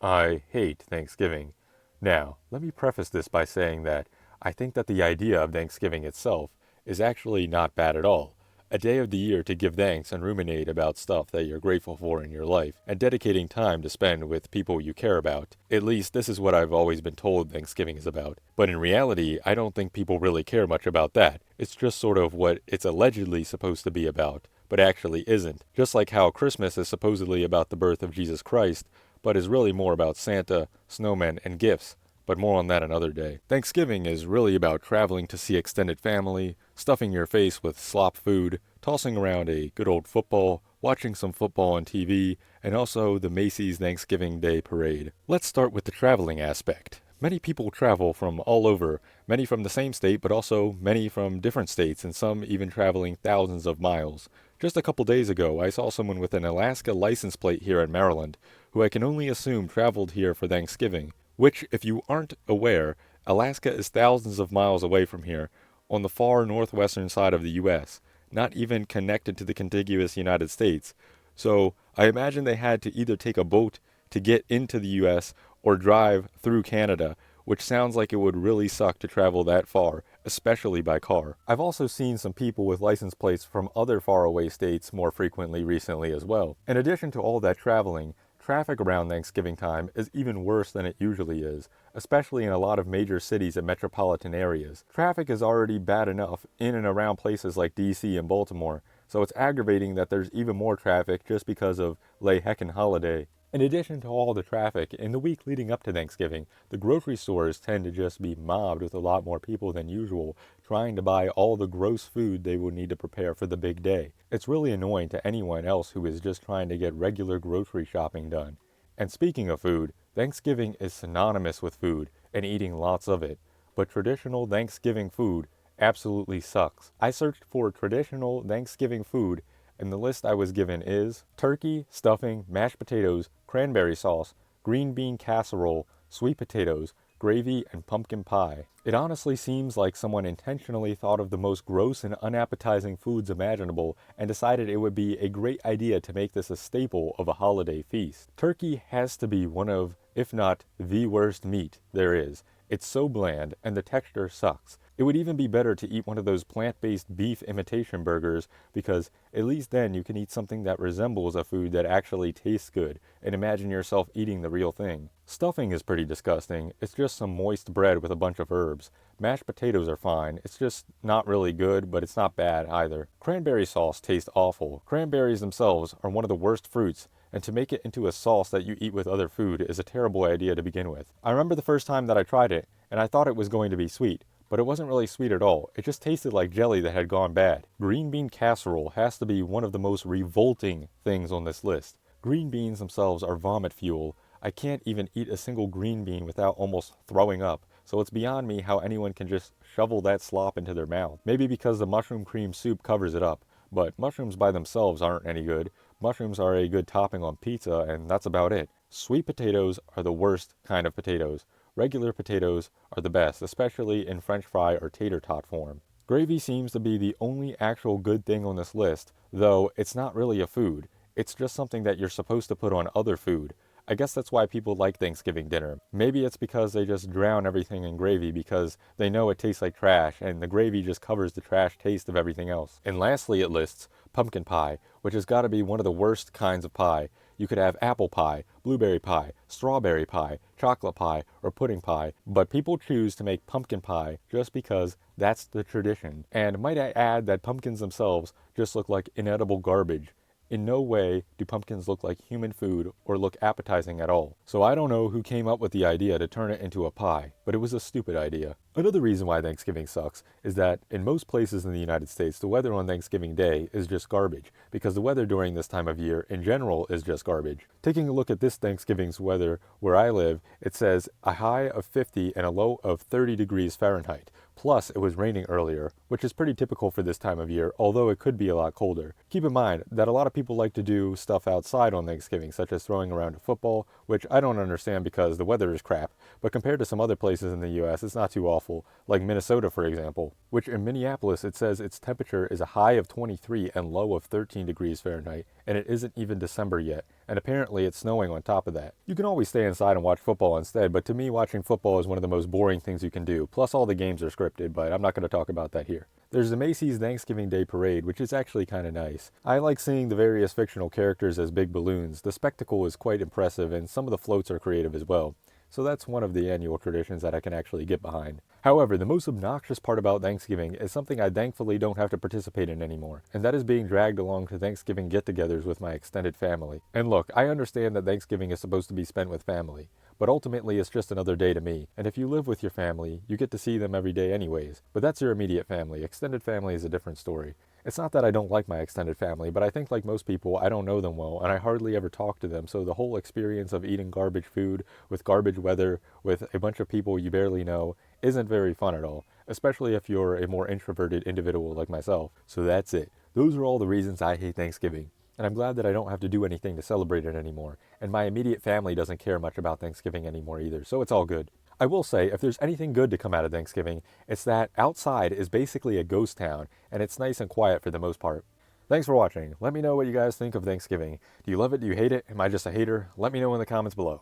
I hate Thanksgiving. Now, let me preface this by saying that I think that the idea of Thanksgiving itself is actually not bad at all. A day of the year to give thanks and ruminate about stuff that you're grateful for in your life, and dedicating time to spend with people you care about. At least, this is what I've always been told Thanksgiving is about. But in reality, I don't think people really care much about that. It's just sort of what it's allegedly supposed to be about, but actually isn't. Just like how Christmas is supposedly about the birth of Jesus Christ, but is really more about Santa, snowmen, and gifts. But more on that another day. Thanksgiving is really about traveling to see extended family, stuffing your face with slop food, tossing around a good old football, watching some football on TV, and also the Macy's Thanksgiving Day Parade. Let's start with the traveling aspect. Many people travel from all over, many from the same state, but also many from different states, and some even traveling thousands of miles. Just a couple days ago, I saw someone with an Alaska license plate here in Maryland, who I can only assume traveled here for Thanksgiving, which, if you aren't aware, Alaska is thousands of miles away from here, on the far northwestern side of the U.S., not even connected to the contiguous United States. So I imagine they had to either take a boat to get into the U.S. or drive through Canada, which sounds like it would really suck to travel that far, especially by car. I've also seen some people with license plates from other faraway states more frequently recently as well. In addition to all that traveling, traffic around Thanksgiving time is even worse than it usually is, especially in a lot of major cities and metropolitan areas. Traffic is already bad enough in and around places like DC and Baltimore, so it's aggravating that there's even more traffic just because of lay heckin' holiday. In addition to all the traffic, in the week leading up to Thanksgiving, the grocery stores tend to just be mobbed with a lot more people than usual, trying to buy all the gross food they will need to prepare for the big day. It's really annoying to anyone else who is just trying to get regular grocery shopping done. And speaking of food, Thanksgiving is synonymous with food and eating lots of it, but traditional Thanksgiving food absolutely sucks. I searched for traditional Thanksgiving food, and the list I was given is turkey, stuffing, mashed potatoes, cranberry sauce, green bean casserole, sweet potatoes, gravy, and pumpkin pie. It honestly seems like someone intentionally thought of the most gross and unappetizing foods imaginable and decided it would be a great idea to make this a staple of a holiday feast. Turkey has to be one of, if not the worst meat there is. It's so bland, and the texture sucks. It would even be better to eat one of those plant-based beef imitation burgers, because at least then you can eat something that resembles a food that actually tastes good, and imagine yourself eating the real thing. Stuffing is pretty disgusting. It's just some moist bread with a bunch of herbs. Mashed potatoes are fine. It's just not really good, but it's not bad either. Cranberry sauce tastes awful. Cranberries themselves are one of the worst fruits, and to make it into a sauce that you eat with other food is a terrible idea to begin with. I remember the first time that I tried it, and I thought it was going to be sweet, but it wasn't really sweet at all. It just tasted like jelly that had gone bad. Green bean casserole has to be one of the most revolting things on this list. Green beans themselves are vomit fuel. I can't even eat a single green bean without almost throwing up, so it's beyond me how anyone can just shovel that slop into their mouth. Maybe because the mushroom cream soup covers it up, but mushrooms by themselves aren't any good. Mushrooms are a good topping on pizza, and that's about it. Sweet potatoes are the worst kind of potatoes. Regular potatoes are the best, especially in French fry or tater tot form. Gravy seems to be the only actual good thing on this list, though it's not really a food. It's just something that you're supposed to put on other food. I guess that's why people like Thanksgiving dinner. Maybe it's because they just drown everything in gravy because they know it tastes like trash, and the gravy just covers the trash taste of everything else. And lastly, it lists pumpkin pie, which has got to be one of the worst kinds of pie. You could have apple pie, blueberry pie, strawberry pie, chocolate pie, or pudding pie, but people choose to make pumpkin pie just because that's the tradition. And might I add that pumpkins themselves just look like inedible garbage. In no way do pumpkins look like human food or look appetizing at all. So I don't know who came up with the idea to turn it into a pie, but it was a stupid idea. Another reason why Thanksgiving sucks is that in most places in the United States, the weather on Thanksgiving Day is just garbage, because the weather during this time of year in general is just garbage. Taking a look at this Thanksgiving's weather where I live, it says a high of 50 and a low of 30 degrees Fahrenheit. Plus, it was raining earlier, which is pretty typical for this time of year, although it could be a lot colder. Keep in mind that a lot of people like to do stuff outside on Thanksgiving, such as throwing around a football, which I don't understand because the weather is crap, but compared to some other places in the US, it's not too awful. beautiful, like Minnesota, for example, which in Minneapolis it says its temperature is a high of 23 and low of 13 degrees Fahrenheit, and it isn't even December yet, and apparently it's snowing on top of that. You can always stay inside and watch football instead, but to me watching football is one of the most boring things you can do, plus all the games are scripted, but I'm not going to talk about that here. There's the Macy's Thanksgiving Day Parade, which is actually kind of nice. I like seeing the various fictional characters as big balloons. The spectacle is quite impressive, and some of the floats are creative as well. So that's one of the annual traditions that I can actually get behind. However, the most obnoxious part about Thanksgiving is something I thankfully don't have to participate in anymore, and that is being dragged along to Thanksgiving get-togethers with my extended family. And look, I understand that Thanksgiving is supposed to be spent with family, but ultimately it's just another day to me. And if you live with your family, you get to see them every day anyways. But that's your immediate family. Extended family is a different story. It's not that I don't like my extended family, but I think like most people, I don't know them well, and I hardly ever talk to them, so the whole experience of eating garbage food, with garbage weather, with a bunch of people you barely know, isn't very fun at all, especially if you're a more introverted individual like myself. So that's it. Those are all the reasons I hate Thanksgiving. And I'm glad that I don't have to do anything to celebrate it anymore. And my immediate family doesn't care much about Thanksgiving anymore either, so it's all good. I will say, if there's anything good to come out of Thanksgiving, it's that outside is basically a ghost town, and it's nice and quiet for the most part. Thanks for watching. Let me know what you guys think of Thanksgiving. Do you love it? Do you hate it? Am I just a hater? Let me know in the comments below.